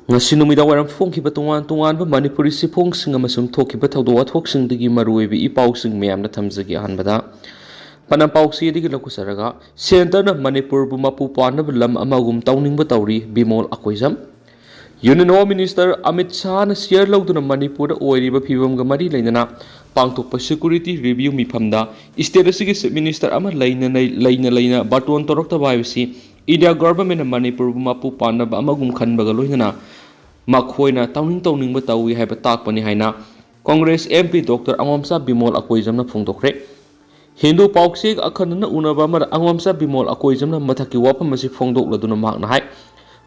ngasi numida waram phongkhiba tongan manipuri siphongsing amasung thokhiba thawdo wathokсing digi maruibi ipausing meyamna thamjagi ahanbada panam pausi digi lokusaraga center na manipur bu mapu panab lam amagum tawningba tawri bimol akoizam Union Home Minister Amit Shah na share lawduna manipur oiriba phibamga mari leinana pangthokpa security review mifamda state asigi minister ama leina baton torokta baibsi India government manipur bu mapu panab amagum khanbaga loinana makhoina tawning ba tawi haiba takpani haina Congress MP Dr. Angomsa Bimol Akoizamna phongdokre Hindu pauksig akhanna unaba mar Angomsa Bimol Akoizamna mathaki wapam asi phongdokladuna makna hai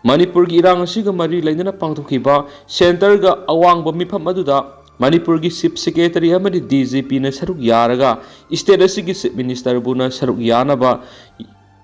Manipur gi irang asiga mari lainana pangthokhiba center ga awangba mifam aduda Manipur gi Chief Secretary amadi DGP na saruk yaraga state asigi Chief Minister buna saruk yanaba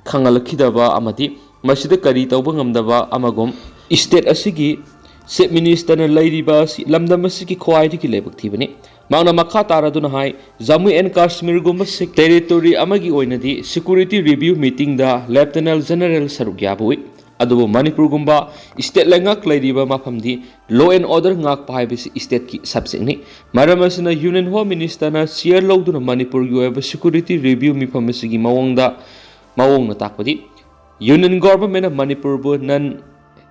khangalkhidaba amadi masida kari tawba ngamdaba amagom state asigi Chief Minister na lairiba lamdam asigi khwaidi ki lebak thibani mangna makha taraduna hai Jammu and Kashmir gumba territory amagi oinadi security review meeting da Lieutenant General saruk yabui adubu Manipur gumba state langak lairiba mafamdi law and order ngak paibisi state ki subsecni maramasina Union Home Minister na share lawduna Manipur gi oiba security review mifamsigi mawongna takpadi Union government na Manipur bu nan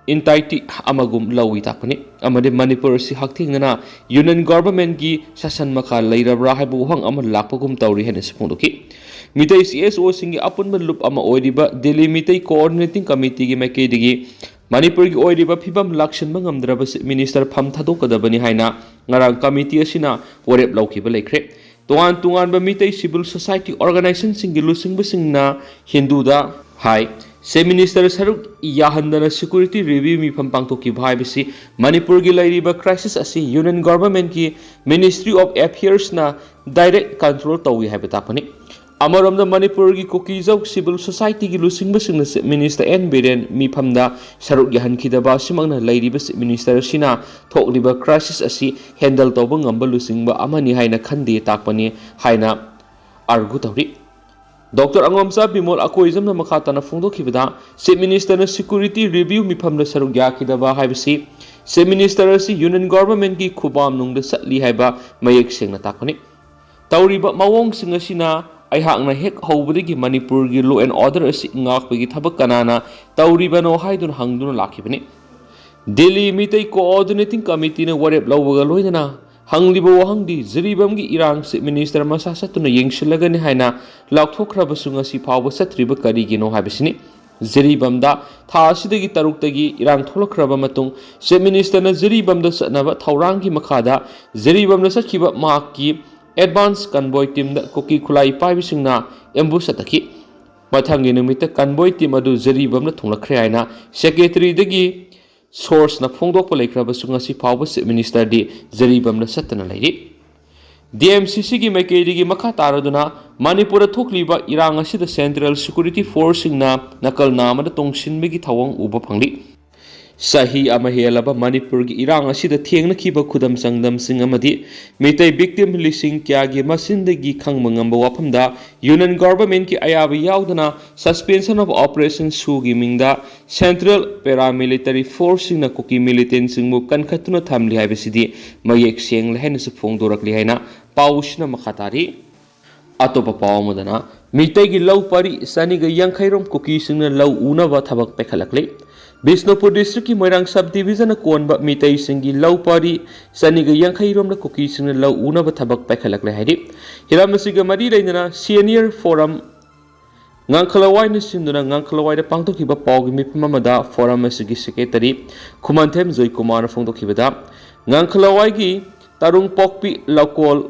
entity amagum lawi takpani amade Manipur si hakthingna Union government gi sasan makha leirabra haibu hang ama lakpagum tawri hena sipongdoki Mitai CSO singi apun lup ama oiriba Delhi Mitai Coordinating Committee gi makedigi Manipur gi oiriba phibam lakshan mangamdraba minister pham thadokadabani haina ngarang committee asina warep lawkhiba lekre tungan ba Mitai Civil Society Organization singi lusingba singna Hindu da hai Se Minister Saruk Yahandana Security Review mi pangtokhi bhaibisi Manipur gi lairiba crisis asi Union Government ki Ministry of Affairs na direct control tawi habitakani Amaramda Manipur gi Kuki Civil Society gi lusingba singna Minister N Biren mi phamda saruk yahankhidaba simangna lairiba minister sina thokliba crisis asi handle tawba ngamba lusingba amani haina khande takpani haina argu tawri Dr. Angomsa Bimol Akoizamna makhatana phongdokhibada Chief Minister na security review mifamda saruk yakhidaba haibisi Chief Minister asi Union Government gi khubam nungda satli haiba mayek sengna takpani tawriba mawong singasina aihakna hek hobudagi Manipur gi law and order asi ngakpagi thabak kanana tawribano haidun hangduna lakhibani Delhi Mitai Coordinating Committee na warep lawbaga loinana hangliba wahangdi ziribam gi irang Chief Minister masa satuna yengshilagani haina lakthokrabasu ngasi phawba satriba karigino habisini ziribam da tha asidagi taruktagi irang tholakraba matung Chief Minister na ziribam da satnaba thaurangi makhada ziribam na sakhiba mahakki advance convoy team da Kuki khulai paibisingna ambush ataki mathangi numita convoy team adu ziribam na thunglakre haina secretary dagi source na phongdokpa leikraba sungasi phawba Chief Minister di ziribam na satana lairi DMCC gi maikeri gi makha taraduna Manipur thokliba irang asida Central Security Force na nakal namada tongsinbegi thawang uba phangli Sahi amahelaba Manipur gi irang asida thengna khiba khudam sangdam sing amadi mitai victim lising kya gi masindagi khangmangamba waphamda Union Government ki ayaba yaudana suspension of operation su gi mingda Central Paramilitary Force na Kuki militant singmu kankhatuna thamli haibasidi mayek seng lehna su phongdorakli haina paushna makhatari atopa pawmudana mitai gi law pari saniga yankhairom Kuki singna law unaba thabak pekhalakle Bisnupur District ki Moirang Subdivision na konba mitai singi law pari saniga yankhairom na Kuki singna law unaba thabak pekhalakle haidi hiramasiga mari lainana senior forum ngangkhalawai na sinduna ngangkhalawai da pangtokhiba pawgi mipamamada forum asigi secretary Khumanthem Joy Kumar phongdokhibada ngangkhalawai gi tarung pokpi lakol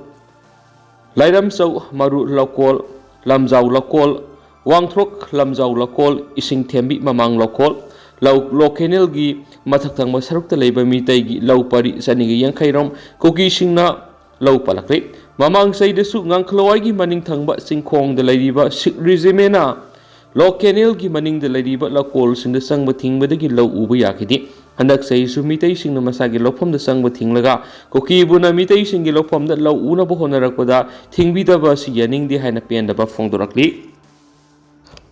lairam chau maru lakol lamjau lakol wangthrok lamjau lakol ising thembi mamang lakol lokenel gi mathaktang masarukta leiba mitai gi law pari saniga yankhairom Kuki singna law palakre mamang saidasu ngangkhlawai gi maning thangba singkhong da leiriba sik regimena lokenel gi maning da leiriba lakol singda sangba thingbadagi law uba yakidi handak saisu mitai singna masagi lofam da sangba thinglaga Kuki buna mitai singi lofam da law una bo honarakpada thingbidaba si yaning di haina pendaba phongdorakli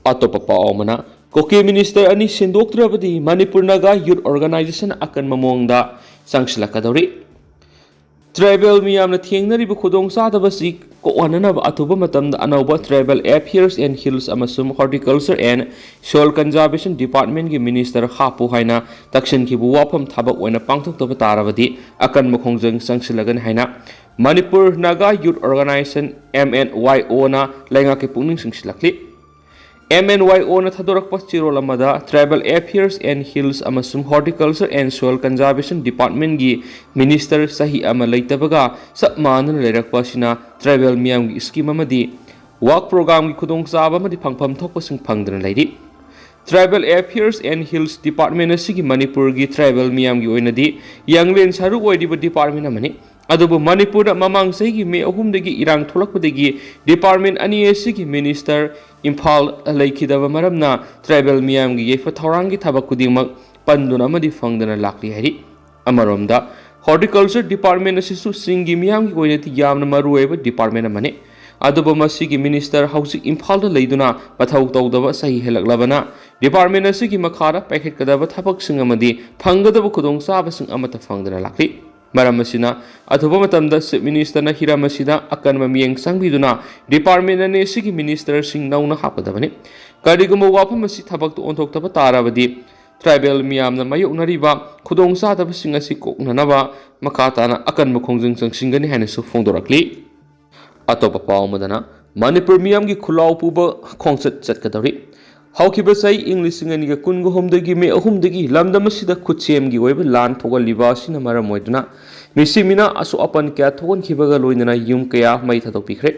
atopa paomana Kuki Minister ani sindoktrabadi Manipur Naga Youth Organization akan mamongda sangsilakadaori. Tribal miyamna thiengnariba khudong sadabasi koananaba atuba matamda anauba Tribal Affairs and Hills amasum Horticulture and Soil Conservation Department gi Minister hapu haina takshin ki buwapam thabak oina pangthoktoba tarabadi akan makhongjang sangsilagan haina Manipur Naga Youth Organization MNYO na lainga ke pungning sangsilakli. MNYO na thadorakpa chirolamada Tribal Affairs and Hills amasum Horticulture and Soil Conservation Department gi Minister sahi ama leitabaga sapmanan leirakpa sina tribal miyam gi scheme amadi work program gi khudong chaba amadi phangpham thokpa sing phangdana leidi. Tribal Affairs and Hills Department asigi Manipur gi tribal miyam gi oinadi yanglen saru oidiba department amani. Adubu Manipur mamang segi me ahumdagi irang tholakpadagi department ani asigi minister Imphal laikidaba maramna tribal miyam gi yefa thorangi thabak kudingmak panduna amadi fangdana lakli hari. Amaromda Horticulture Department asisu singi miyam gi oinati yamna maruoiba department amani. Adubu masigi minister housing Imphal da leiduna pathau tawdaba sahi helaklabana department asigi makhara packet kadaba thabak sing amadi phangadaba khudong chaba sing amata fangdana lakli. Maramasina athuba matamda Chief Minister na hiramasida akan mamiyeng sangbiduna department na nesigi minister sing nauna hapadabani kariguma wapamasi thabak to onthoktaba tarabadi tribal miyamna mayoknariba khudong sadaba sing asi koknanaba makatana akan makhongjang sangsingani haina su phongdorakli atopa pawmadana Manipur miyamgi khulau puba khongsat chatkadari Haukiba sai English ngani kungo homdagi me ahumdagi lamdamasida khutsemgi oiba lan thogaliba sina maramoiduna misimina asu apan kya thogon khibaga loinana yum kya mai thadokpikre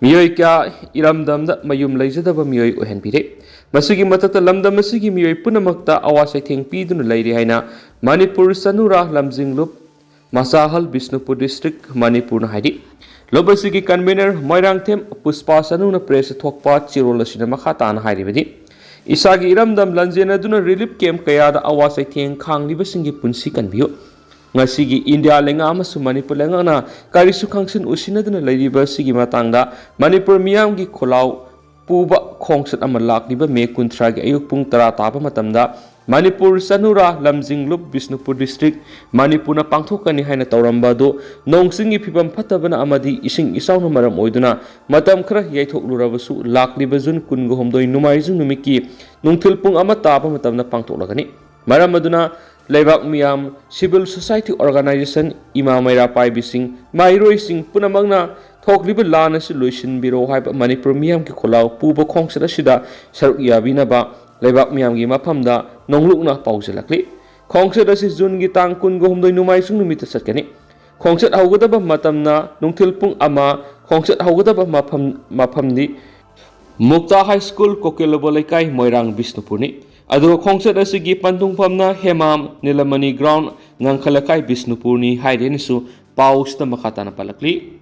miyoi kya iramdamda mayum leijadaba miyoi ohenpire masigi matata lamdamasigi miyoi punamakta awasai thengpiduna leiri haina Manipur Sanura Lamjinglup Masahal Bisnupur District Manipur na haidi Lobasigi convener Moirangthem Puspa Sanuna press thokpa chirolasina makhatan hairibadi Isagi iramdam lanjena duna relief camp kayada awasai theng khangliba singi punsi kanbiyo ngasigi India lenga amasu Manipur lenga na karisu khangsin usinaduna leiriba sigi matangda Manipur miyamgi kholau puba khongsat ama lakliba me kunthra gi ayuk pung 10 taba matamda Manipur Sanura Lamjinglup Bisnupur District Manipur na pangthokani haina tawrambado nongsingi phibam phatabana amadi ising isauna maram oiduna matam khara yaithokluраbasu lakliba jun kungo homdoi numaijung numiki nungthilpung ama taba matamna pangthoklagani maram aduna leibak miyam civil society organization ima maira paibising mairoi sing punamangna thokliba lana si loisin biro haiba Manipur miyam ki kholau puba khongsada sida saruk yabina ba leibak miyam gi maphamda nonglukna paujalakli khongsat asi jun gi tang kun go homdoi numai sung numita satkani khongsat haugadaba matamna nungthilpung ama khongsat haugadaba maphamni Mukta High School Kokelabo Laikai Moirang Bisnupurni adu khongsat asi gi pantungphamna Hemam Nilamani Ground Ngangkhalakai Bisnupurni hairenisu pausta makhatana palakli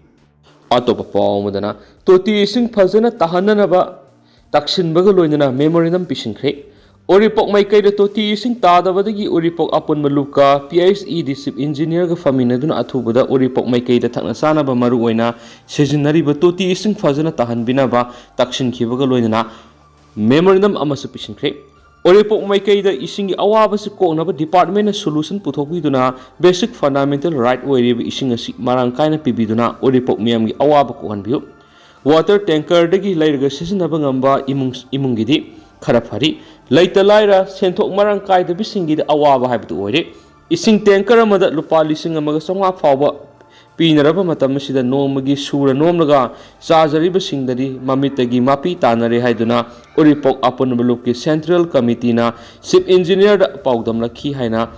atopa pawmadana toti sing phajana tahananaba taksinbaga loinana memorandum pisingkhre Oripok Maikai the Toti Sing Tadavadi Oripok Apun Maluka, PhD Disip Engineer Faminadun Atubada, Oripok Maikai the Tanasana Maruena, Seasonary Batoti Sing Fazana Tahan Binaba, Takshin Kivagaloina, Memorandum Amasupishin Crepe. Oripok Maikai the Ising Awabas Konaba Department Solution Putokiduna, Basic Fundamental Right Way Ising a Marankana Pibiduna, Oripok Miami Awaba Kohanbu. Water tanker Degi Laga Season Abangamba Imungidi. Kharapari laita laira senthok marang kai da bisingi da awaba haibtu oire ising tanker amada lupa lising amaga songa fawba pinaraba matam sida nomagi sura nomlaga chajariba singdari mamitagi mapi tanare haiduna Oripok Apun Malupki Central Committee na Chief Engineer da paudam lakhi haina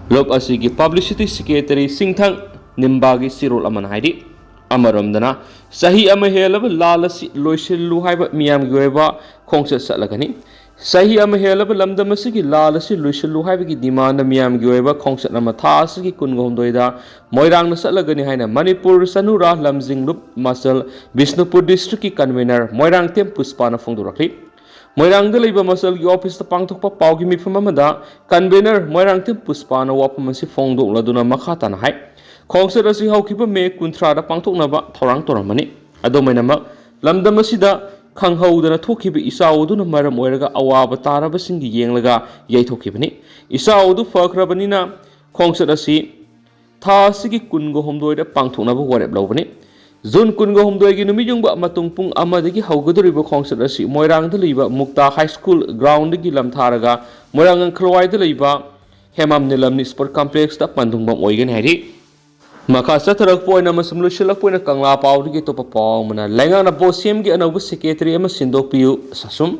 lok asigi Publicity Secretary Singthang Nimbagi Sirol aman haidi Amaramdana Sahi Amahelab Lalasi Loisillu Haiba Miam Gueva Khongsat Salagani Sahi Amahelab Lamdamasiki Lalasi Luisillu Haibiki demand Miam Gueva Khongsat Namatasiki Kungomdoida Moirang Salagani Haina Manipur Sanura Lamjinglup Masal Bisnupur District Convener Moirang Tem Puspana Fongdurakli Moirang the Labor Muscle Office the Pangtok Paugi Mifamada Convener Moirang Tem Puspana Wapamasi Fongdo Laduna Makatan Hai Khongsat asi haukiba me kunthra da pangthoknaba thorang toramani adomainama lamdamasida खंगहौदना थोखिबा इचाउदुना मरम ओइरगा अवाबा ताराबसिंगी येंगलगा याइथोखिबनि इचाउदु फख्रबनिना खोंगसत असि था असिगी कुनगो हमदोइदा पांथोकनाबा वारेप लौबनि जून कुनगो हमदोइगी नुमिजुंगबा मतुंग पुंग अमदगी हौगदोरिबा खोंगसत असि मोइरांगदा लैबा Mukta high school ग्राउंडगी लमथारगा मोइरांग खलवाइदा लैबा हेमाम निलमनि स्पोर्ट कॉम्प्लेक्स दा पंदुंगबम ओइगन हैरि मखा चथरकपोइना मसम लुसिलकपोइना कंगला पाउदगी तोपा पाउमना लैंगाना बोसेम की अनौबा सेक्रेटरी अमा सिंदोकपियु ससुम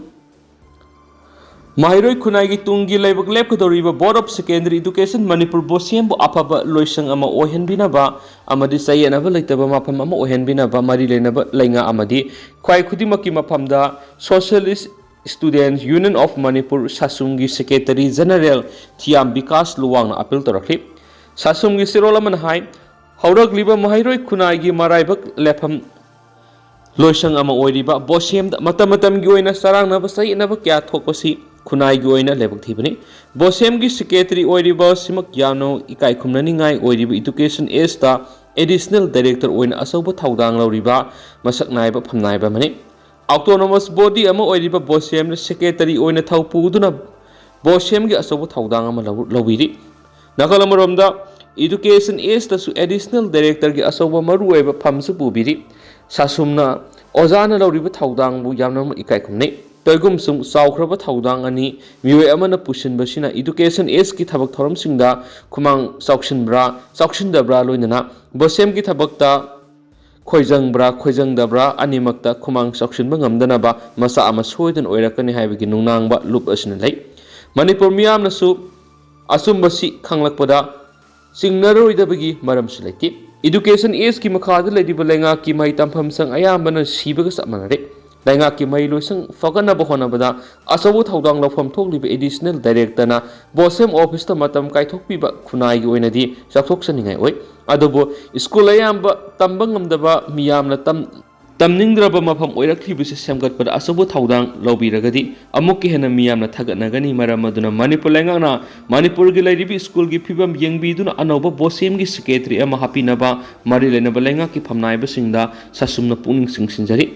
माहिरोई खुनाई तुंगी लेबक लेपकदोरिबा board of secondary education Manipur BOSEM बु अफबा लोइसंग अमा ओहेनबिनाबा अमदि सयेनबा लैतबा मफम अमा ओहेनबिनाबा मरि लेनबा लैंगा अमदि ख्वाई खुदिमकी मफमदा socialist students union of Manipur सासुंगी सेक्रेटरी जनरल थियाम विकास लुवांगना अपील तोरखली सासुंगी सिरोल अमन हाई हौरगलिबा माहिरोई खुनाई मराइबक लेफम लोइसंग अमा ओइरिबा बोसेम मतम मतम की ओइना सरांगनबा सयेनबा क्या थोकपसी खुनाई की ओइना लेबक थीबनी बोसेम की सेक्रेटरी ओइरिबा सिमक यानो इकाई खुमननिंगाई ओइरिबा एजुकेशन एस्टा एडिशनल डायरेक्टर ओइना असौबा थौदांग लौरिबा मसक नायबा फमनायबा मनि ऑटोनोमस बॉडी अमा ओइरिबा बोसेम सेक्रेटरी ओइना थौपुदुना बोसेम की असौबा थौदांग अमा लौबिरि नकल अमरोमदा एजुकेशन एस्टसु एडिशनल डायरेक्टर की असौबा मरुओइबा फमसु पुबिरि सासुमना ओजाना लौरिबा थौदांगबु यामना इकाई खुमनै तोयगुमसुम साउख्रबा थौदांग अनि मियोय अमना पुसिनबसिना एजुकेशन एस की थबक थोरमसिंगदा खुमांग चौक्षिनदब्रा लोइनना बोसेम की थबकता खोइजंगदब्रा अनिमक्ता खुमांग चौक्षिनबा ngamdनबा मसा अमा सोयदन ओइरकनि हाइबगी नुंनांगबा लुप असिना लै मणिपुर मियामनसु असुमबसी खंगलकपदा चिंगनरोइदबगी मरमसु लैति एजुकेशन एस की मखादा लैदिबा लैंगा की मई तंफम संग अयामबना सीबगा चमनरे लैंगा की मई लोइसंग फगनबा होनबदा असबु थौदांग लौफम थोकलिबा एडिशनल डायरेक्टरना बोसेम ऑफिसता मतम काइथोकपिबा खुनाइगी ओइनदी चौथोकसनिंगाई ओइ अदुबो स्कूल अयामबा तंबा ngamdaba मियामना तमनिंद्रबा मफम ओइरखलिबसे सेमगतपदा असबु थौदांग लौबिरगदी अमुक हेना मियामना थगनगनी मरम अदुना मणिपुर लैंगाना मणिपुर की लैरिबी स्कूल की फिबम यंगबीदुना अनौबा बोसेम की सेक्रेटरी अमा हापिनबा मरि लेनबा लैंगा की फमनाइबसिंगदा ससुमना पुनिंग सिंगसिंजरी